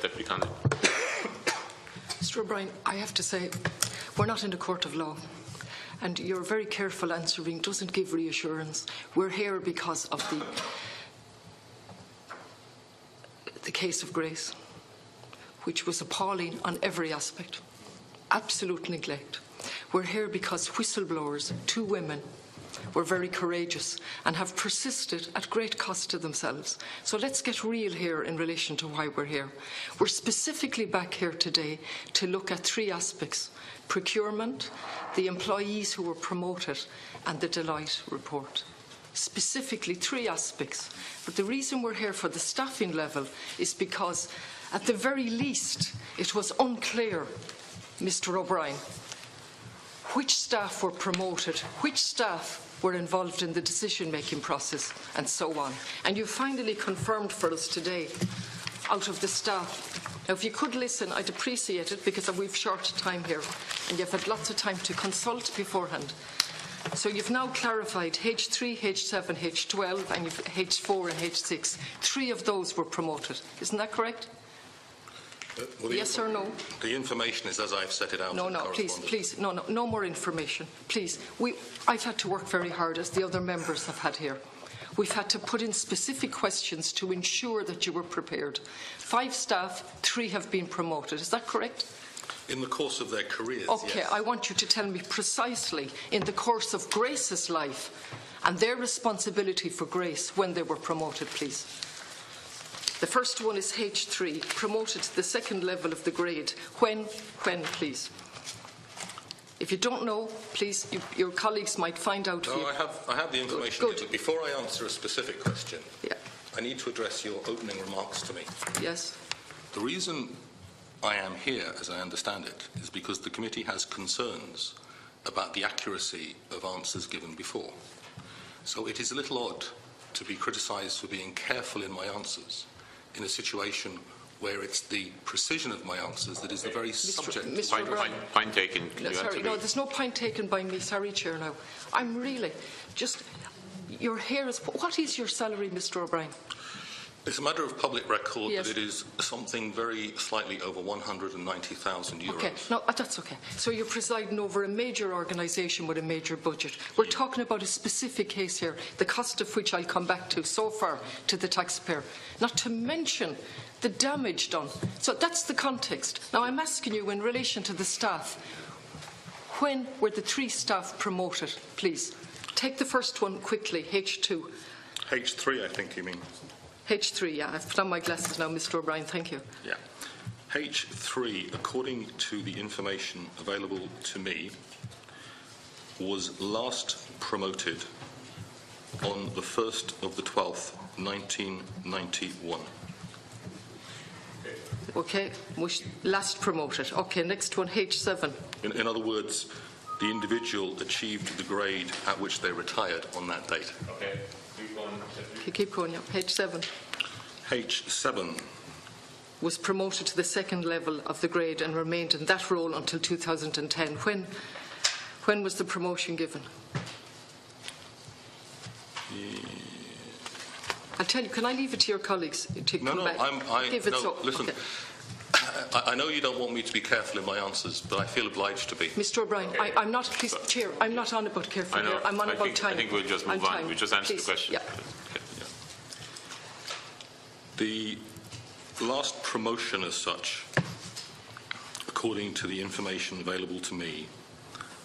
Deputy Connolly. Mr. O'Brien, I have to say, we're not in the court of law, and your very careful answering doesn't give reassurance. We're here because of the case of Grace, which was appalling on every aspect. Absolute neglect. We're here because whistleblowers, 2 women, were very courageous and have persisted at great cost to themselves. So let's get real here in relation to why we're here. We're specifically back here today to look at 3 aspects: procurement, the employees who were promoted, and the Deloitte report. Specifically 3 aspects. But the reason we're here for the staffing level is because, at the very least, it was unclear, Mr. O'Brien, which staff were promoted, which staff were involved in the decision-making process, and so on. And you finally confirmed for us today, out of the staff. Now, if you could listen, I'd appreciate it, because we've short time here, and you've had lots of time to consult beforehand. So you've now clarified H3, H7, H12, and you've H4 and H6. 3 of those were promoted. Isn't that correct? Well, yes or no? The information is as I've set it out. No, please, no more information. Please. I've had to work very hard, as the other members have had here. We've had to put in specific questions to ensure that you were prepared. 5 staff, 3 have been promoted. Is that correct? In the course of their careers, okay, yes. I want you to tell me precisely, in the course of Grace's life and their responsibility for Grace when they were promoted, please. The first one is H3, promoted to the 2nd level of the grade. When, please? If you don't know, please, your colleagues might find out. No, I have the information. Good. But before I answer a specific question, I need to address your opening remarks to me. Yes. The reason I am here, as I understand it, is because the committee has concerns about the accuracy of answers given before. So it is a little odd to be criticised for being careful in my answers in a situation where it's the precision of my answers that is the very subject. Point taken. No, there's no point taken by me. Sorry, Chair. Now, I'm really just. You're here as. What is your salary, Mr. O'Brien? It's a matter of public record yes. that it is something very slightly over €190,000. Okay, no, that's okay. So you're presiding over a major organisation with a major budget. We're talking about a specific case here, the cost of which I'll come back to so far to the taxpayer, not to mention the damage done. So that's the context. Now I'm asking you in relation to the staff, when were the 3 staff promoted, please? Take the first one quickly, H2. H3, I think you mean. H3, yeah. I've put on my glasses now, Mr. O'Brien. Thank you. Yeah. H3, according to the information available to me, was last promoted on the 1st of the 12th, 1991. Okay, last promoted. Okay, next one, H7. In other words, the individual achieved the grade at which they retired on that date. Okay. Keep going, yeah. H7. H7 was promoted to the 2nd level of the grade and remained in that role until 2010. When was the promotion given? I'll tell you. Can I leave it to your colleagues to come back? Listen. Okay. I know you don't want me to be careful in my answers, but I feel obliged to be. Mr. O'Brien, okay. I'm not, please, Chair, I'm not on about careful here. I'm on about time. I think we'll just move on. We'll just answer the question. Yeah. The last promotion as such, according to the information available to me,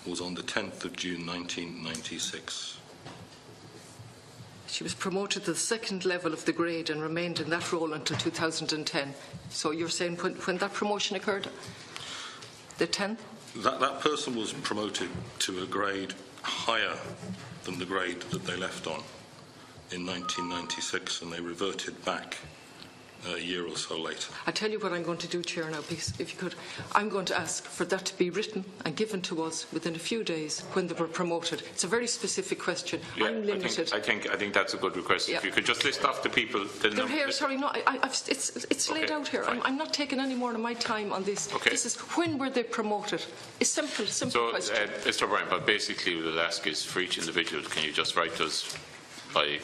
was on the 10th of June 1996. She was promoted to the 2nd level of the grade and remained in that role until 2010. So you're saying when that promotion occurred? The 10th? That person was promoted to a grade higher than the grade that they left on in 1996, and they reverted back a year or so later. I tell you what I'm going to do, Chair, now, please, if you could. I'm going to ask for that to be written and given to us within a few days when they were promoted. It's a very specific question. Yeah, I'm limited. I think that's a good request. Yeah. If you could just list off the people. They're here. Sorry, no. It's laid out here. I'm not taking any more of my time on this. Okay. This is when were they promoted? It's simple question. Mr. O'Brien, but basically, what I'll ask is for each individual, can you just write us by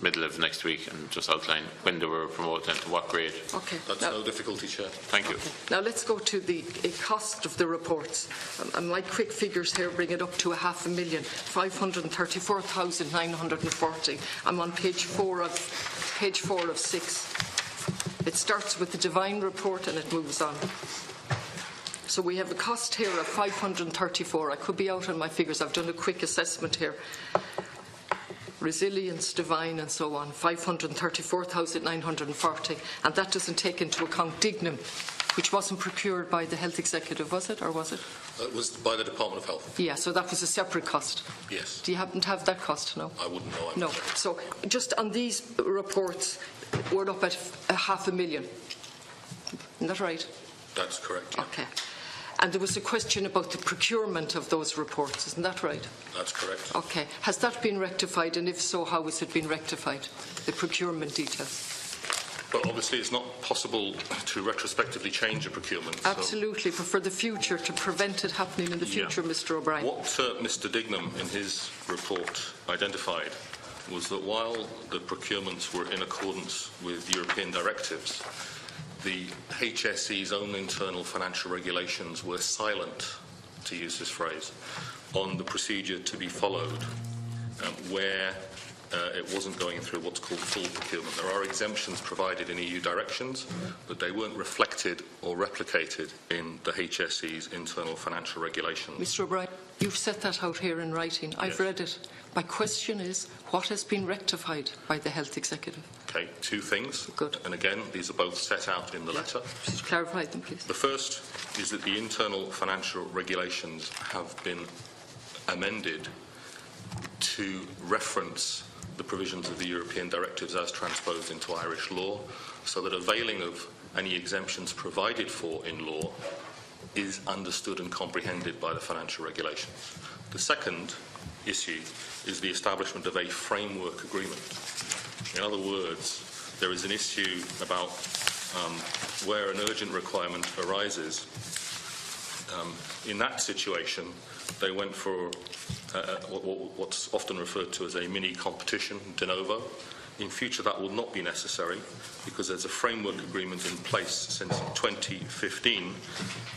middle of next week and just outline when they were promoted and to what grade. Okay. That's no difficulty, Chair. Thank you. Okay. Now let's go to the cost of the reports. My quick figures here bring it up to $500,000, 534,940. I'm on page 4 of 6. It starts with the Divine report and it moves on. So we have a cost here of 534. I could be out on my figures. I've done a quick assessment here. Resilience, Divine and so on, 534,940, and that doesn't take into account Dignam, which wasn't procured by the Health Executive, was it, or was it? It was by the Department of Health. Yeah, so that was a separate cost. Yes. Do you happen to have that cost? No? I wouldn't know. No. So just on these reports, we're up at $500,000. Isn't that right? That's correct. Yeah. Okay. And there was a question about the procurement of those reports, isn't that right? That's correct. Okay. Has that been rectified, and if so, how has it been rectified, the procurement details? But obviously it's not possible to retrospectively change a procurement. Absolutely, but for the future, to prevent it happening in the future, yeah. Mr. O'Brien. What Mr. Dignam in his report identified was that while the procurements were in accordance with European directives, the HSE's own internal financial regulations were silent, to use this phrase, on the procedure to be followed where it wasn't going through what's called full procurement. There are exemptions provided in EU directions, but they weren't reflected or replicated in the HSE's internal financial regulations. Mr. O'Brien, you've set that out here in writing. I've read it. My question is, what has been rectified by the Health Executive? Okay, two things. Good. And again, these are both set out in the letter. Just clarify them, please. The first is that the internal financial regulations have been amended to reference the provisions of the European directives as transposed into Irish law, so that availing of any exemptions provided for in law is understood and comprehended by the financial regulations. The second issue is the establishment of a framework agreement. In other words, there is an issue about where an urgent requirement arises. In that situation, they went for what's often referred to as a mini competition, de novo. In future, that will not be necessary because there's a framework agreement in place since 2015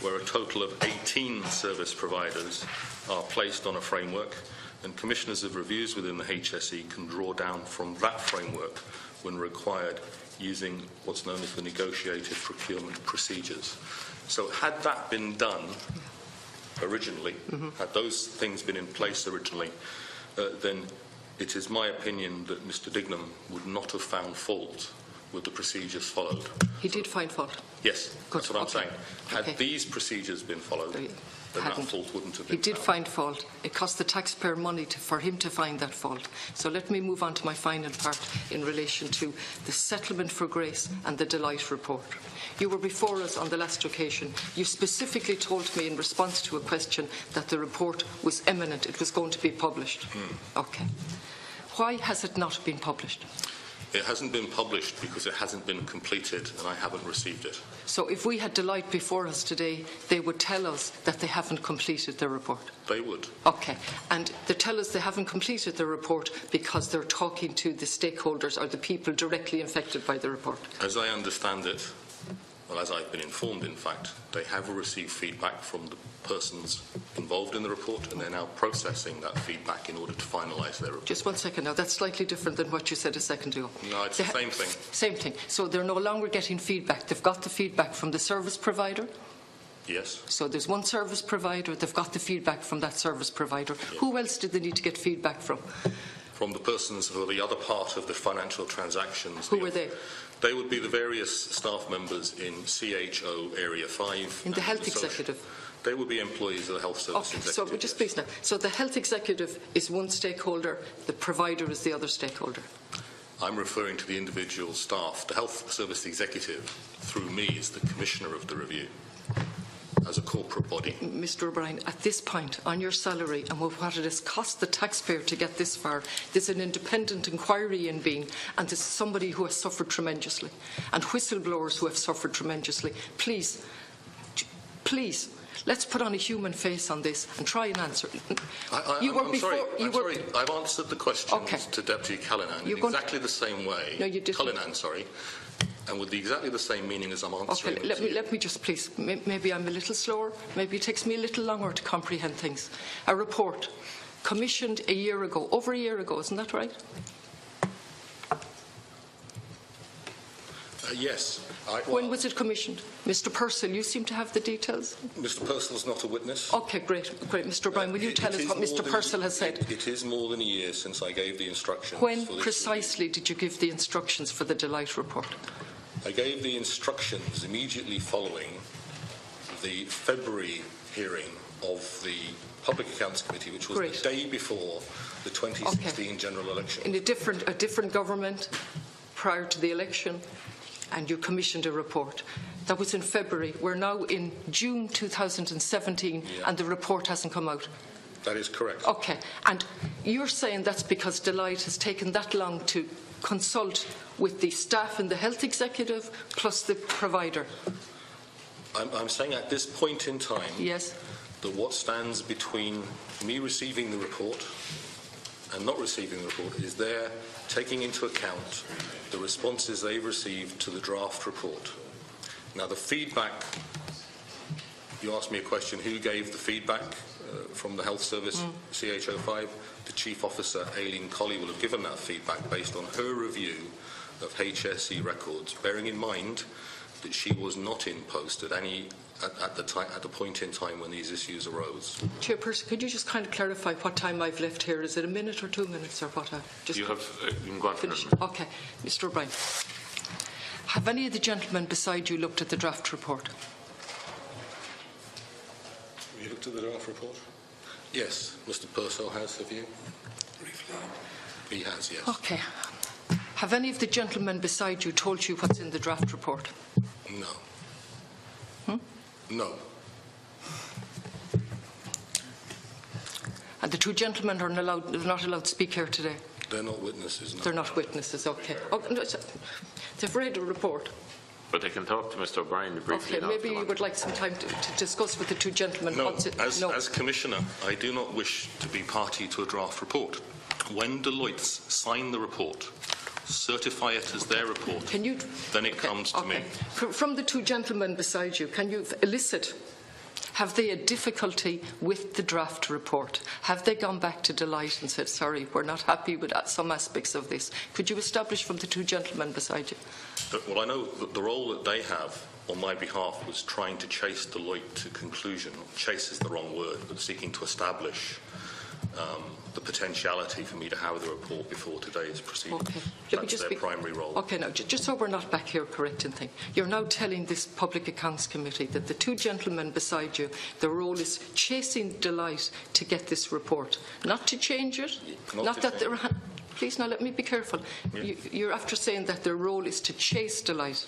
where a total of 18 service providers are placed on a framework, and commissioners of reviews within the HSE can draw down from that framework when required using what's known as the negotiated procurement procedures. So had that been done originally, had those things been in place originally, then it is my opinion that Mr. Dignam would not have found fault with the procedures followed. He did find fault? Yes, Good. that's what I'm saying. Had Okay. these procedures been followed, then that fault wouldn't have been He did find fault. It cost the taxpayer money for him to find that fault. So let me move on to my final part in relation to the settlement for Grace and the Deloitte report. You were before us on the last occasion. You specifically told me in response to a question that the report was imminent. It was going to be published. Okay. Why has it not been published? It hasn't been published because it hasn't been completed and I haven't received it. So if we had Deloitte before us today, they would tell us that they haven't completed their report? They would. Okay. And they tell us they haven't completed their report because they're talking to the stakeholders or the people directly affected by the report? As I understand it, well, as I've been informed, in fact, they have received feedback from the persons involved in the report and they're now processing that feedback in order to finalise their report. Just 1 second now. That's slightly different than what you said a second ago. No, it's the same thing. Same thing. So they're no longer getting feedback. They've got the feedback from the service provider? Yes. So there's one service provider. They've got the feedback from that service provider. Yes. Who else did they need to get feedback from? From the persons who are the other part of the financial transactions. Who were they? They would be the various staff members in CHO Area 5. In the Health Executive? They would be employees of the Health Service Executive. So just please now. So the Health Executive is one stakeholder, the provider is the other stakeholder? I'm referring to the individual staff. The Health Service Executive, through me, is the Commissioner of the review as a corporate body. Mr. O'Brien, at this point, on your salary and what it has cost the taxpayer to get this far, there's an independent inquiry in being, and there's somebody who has suffered tremendously, and whistleblowers who have suffered tremendously. Please, Let's put on a human face on this and try and answer. I'm sorry. I've answered the questions to Deputy Callanan in exactly the same way. No, you didn't. Callanan, sorry. And with exactly the same meaning as I'm answering. Okay, let me just please, maybe I'm a little slower, maybe it takes me a little longer to comprehend things. A report commissioned a year ago, over a year ago, isn't that right? Yes. When was it commissioned? Mr. Purcell, you seem to have the details. Mr. Purcell's not a witness. Okay, great. Mr. O'Brien, will you tell us what Mr. Purcell has said? It is more than a year since I gave the instructions. When precisely did you give the instructions for the Deloitte report? I gave the instructions immediately following the February hearing of the Public Accounts Committee, which was the day before the 2016 general election. In a different government prior to the election, and you commissioned a report. That was in February. We're now in June 2017, and the report hasn't come out. That is correct. Okay. And you're saying that's because Deloitte has taken that long to consult with the staff in the health executive plus the provider? I'm saying at this point in time that what stands between me receiving the report and not receiving the report is their taking into account the responses they've received to the draft report. Now, the feedback, you asked me a question, who gave the feedback from the Health Service, CH05? The Chief Officer, Aileen Colley, will have given that feedback based on her review of HSE records, bearing in mind that she was not in post at the point in time when these issues arose. Chairperson, could you just kind of clarify what time I've left here? Is it a minute or 2 minutes or what? You can go on for a minute. Okay. Mr. O'Brien, have any of the gentlemen beside you looked at the draft report? You looked at the draft report? Yes. Mr. Purcell has, have you? Briefly. He has, yes. Okay. Have any of the gentlemen beside you told you what's in the draft report? No. No. And the two gentlemen are not allowed to speak here today? They're not witnesses, no. They're not witnesses, okay. They've read the report. But they can talk to Mr. O'Brien briefly. Okay, maybe you would like some time to discuss with the two gentlemen. No, as Commissioner, I do not wish to be party to a draft report. When Deloitte sign the report, certify it as their report, then it comes to me. From the two gentlemen beside you, can you elicit, have they a difficulty with the draft report? Have they gone back to Deloitte and said, sorry, we're not happy with some aspects of this? Could you establish from the two gentlemen beside you? Well, I know that the role that they have on my behalf was trying to chase Deloitte to conclusion. Chase is the wrong word, but seeking to establish the potentiality for me to have the report before today's proceedings. Okay. That's their primary role. Okay, now, just so we're not back here correcting things, you're now telling this Public Accounts Committee that the two gentlemen beside you, their role is chasing Deloitte to get this report, not to change it, Please, now let me be careful. Yeah. You're after saying that their role is to chase Deloitte.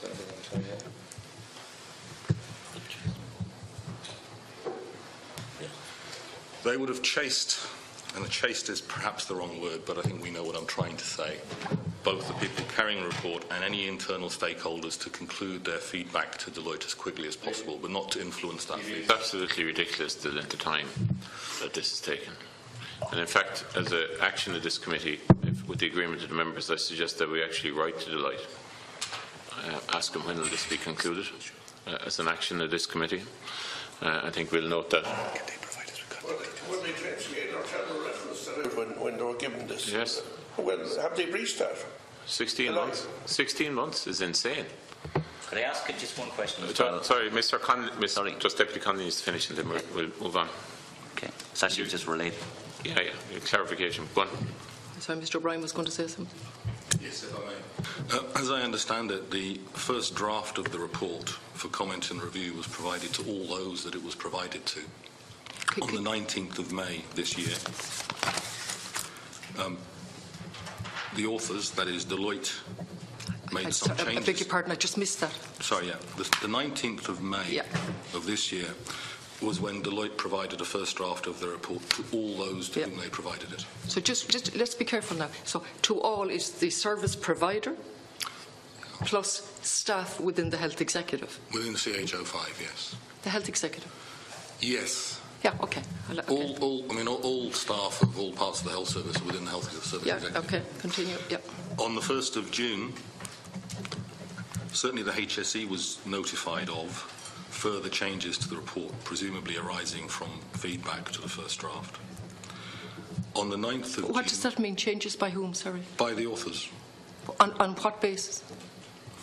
They would have chased, and chased is perhaps the wrong word, but I think we know what I'm trying to say, both the people carrying the report and any internal stakeholders to conclude their feedback to Deloitte as quickly as possible, but not to influence that feedback. It's absolutely ridiculous the length of time that this is taken. And in fact, as an action of this committee, with the agreement of the members, I suggest that we actually write to Deloitte, ask them when will this be concluded, as an action of this committee. I think we'll note that. When they transmitted or tell the reference to it when they were given this? Yes. Well, have they breached that? 16 months. 16 months is insane. Could I ask just one question? Sorry, Mr. Connolly, just Deputy Connolly needs to finish and then we'll move on. Okay. It's actually just related. Yeah, clarification. Go on. Sorry, Mr. O'Brien was going to say something. Yes, if I may. As I understand it, the first draft of the report for comment and review was provided to all those that it was provided to on the 19th of May this year. The authors, that is Deloitte, made some changes. I beg your pardon, I just missed that. Sorry, yeah. The 19th of May of this year was when Deloitte provided a first draft of the report to all those to whom they provided it. So just let's be careful now. So to all is the service provider plus staff within the health executive? Within the CH05, yes. The health executive? Yes. Yeah, okay. Okay. All staff of all parts of the health service are within the health service Yeah, executive. okay, continue. Yeah. On the 1st of June, certainly the HSE was notified of further changes to the report, presumably arising from feedback to the first draft. On the 9th of June... What does that mean? Changes by whom, sorry? By the authors. On what basis?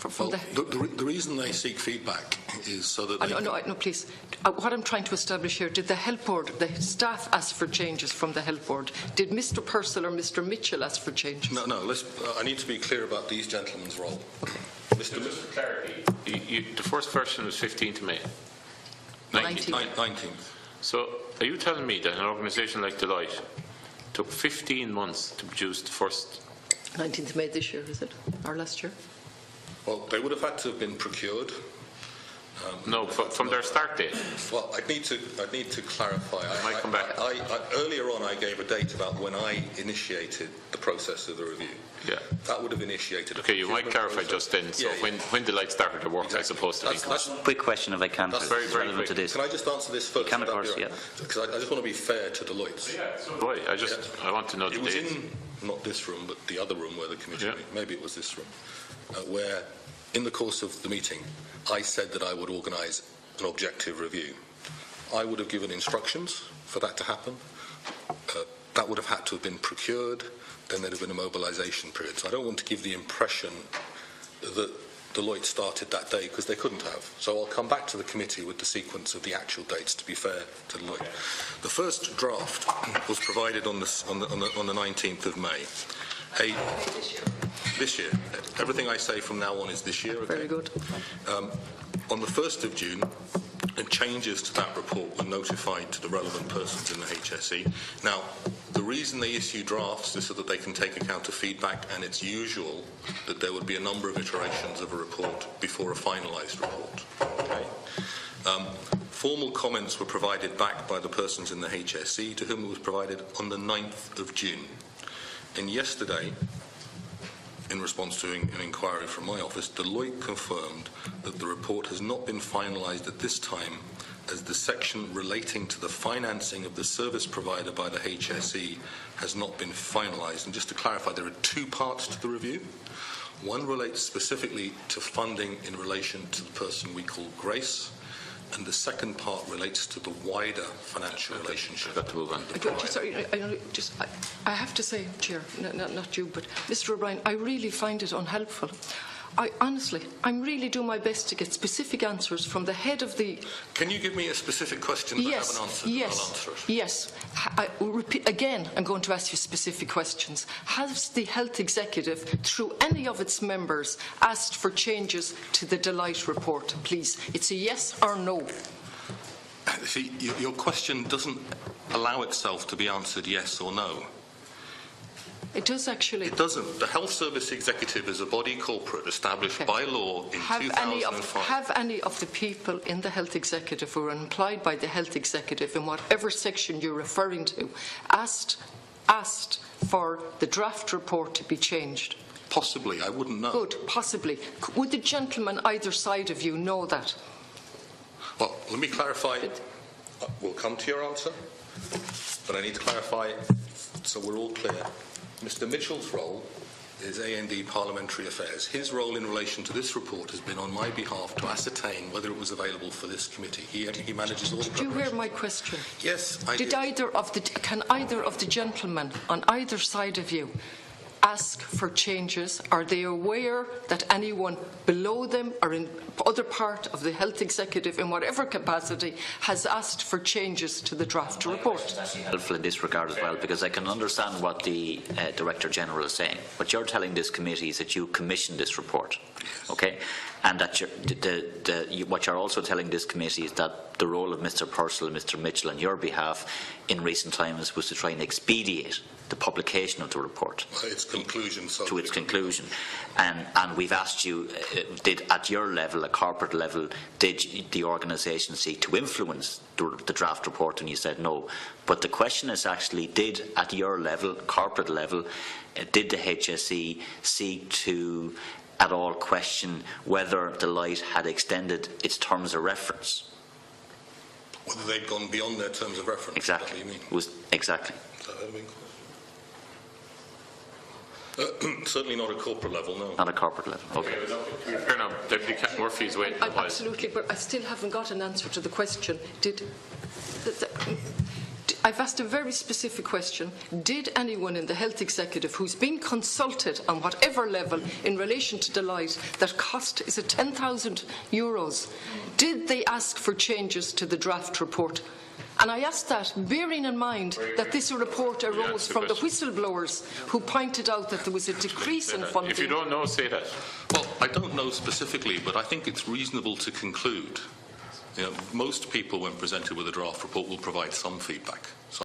The reason they seek feedback is so that they... No, please. What I'm trying to establish here, did the health board, the staff ask for changes from the health board? Did Mr Purcell or Mr Mitchell ask for changes? No, I need to be clear about these gentlemen's role. Just for clarity, the first version was 15th of May. 19th. So are you telling me that an organisation like Deloitte took 15 months to produce the first... 19th of May this year, is it? Or last year? Well, they would have had to have been procured. No, from their start date. Well, I'd need to clarify. I might come back. Earlier on, I gave a date about when I initiated the process of the review. Yeah. That would have initiated. Okay, you might clarify just then. So yeah. when Deloitte started to work, Exactly. as opposed to being... That's a quick question, if I can. That's very, very relevant quick. to this. Can I just answer this first? You can, of course, yeah. Because I just want to be fair to Deloitte. Yeah, so do I. I want to know the It was dates. in not this room, but the other room where the committee. Yeah. Maybe it was this room, where, in the course of the meeting, I said that I would organise an objective review. I would have given instructions for that to happen. That would have had to have been procured. Then there'd have been a mobilisation period. So I don't want to give the impression that Deloitte started that day, because they couldn't have. So I'll come back to the committee with the sequence of the actual dates, to be fair to Deloitte. The first draft was provided on the 19th of May. This year. Everything I say from now on is this year. Okay? Very good. On the 1st of June, changes to that report were notified to the relevant persons in the HSE. Now, the reason they issue drafts is so that they can take account of feedback, and it's usual that there would be a number of iterations of a report before a finalised report. Okay? Formal comments were provided back by the persons in the HSE to whom it was provided on the 9th of June. And yesterday, in response to an inquiry from my office, Deloitte confirmed that the report has not been finalised at this time, as the section relating to the financing of the service provider by the HSE has not been finalised. And just to clarify, there are two parts to the review. One relates specifically to funding in relation to the person we call Grace, and the second part relates to the wider financial relationship. Got to move on. I have to say, Chair, not you, but Mr O'Brien, I really find it unhelpful. I'm really doing my best to get specific answers from the head of the... Can you give me a specific question that I haven't answered? Yes, I'll answer it. yes. Again, I'm going to ask you specific questions. Has the health executive, through any of its members, asked for changes to the Deloitte report, please? It's a yes or no. See, your question doesn't allow itself to be answered yes or no. It does actually. It doesn't. The Health Service Executive is a body corporate established by law in 2005. Have any of the people in the Health Executive who are employed by the Health Executive in whatever section you're referring to asked for the draft report to be changed? Possibly. I wouldn't know. Good. Possibly. Would the gentleman either side of you know that? Well, let me clarify. We'll come to your answer, but I need to clarify so we're all clear. Mr Mitchell's role is A&D Parliamentary Affairs. His role in relation to this report has been on my behalf to ascertain whether it was available for this committee. He manages all the Did you hear my question? Yes, I did. Can either of the gentlemen on either side of you ask for changes? Are they aware that anyone below them or in other part of the health executive in whatever capacity has asked for changes to the draft report? It's actually helpful in this regard as well, because I can understand what the Director General is saying. What you're telling this committee is that you commissioned this report, okay? And that what you're also telling this committee is that the role of Mr Purcell and Mr Mitchell on your behalf in recent times was to try and expedite the publication of the report. Its conclusion. To its conclusion. And we've asked you, did at your level, a corporate level, did the organisation seek to influence the draft report? And you said no. But the question is actually, did at your level, corporate level, did the HSE seek to at all question whether Deloitte had extended its terms of reference? Whether they'd gone beyond their terms of reference. Exactly. Is that what you mean? Exactly. Is that what I mean? Certainly not at corporate level, no. Not at corporate level. Okay. Fair enough. Deputy Murphy is waiting. Absolutely, but I still haven't got an answer to the question. I've asked a very specific question. Did anyone in the health executive who's been consulted on whatever level in relation to Deloitte, that cost is at €10,000, did they ask for changes to the draft report? And I asked that bearing in mind that this report arose from the whistleblowers who pointed out that there was a decrease in funding. If you don't know, say that. Well, I don't know specifically, but I think it's reasonable to conclude. Most people, when presented with a draft report, will provide some feedback.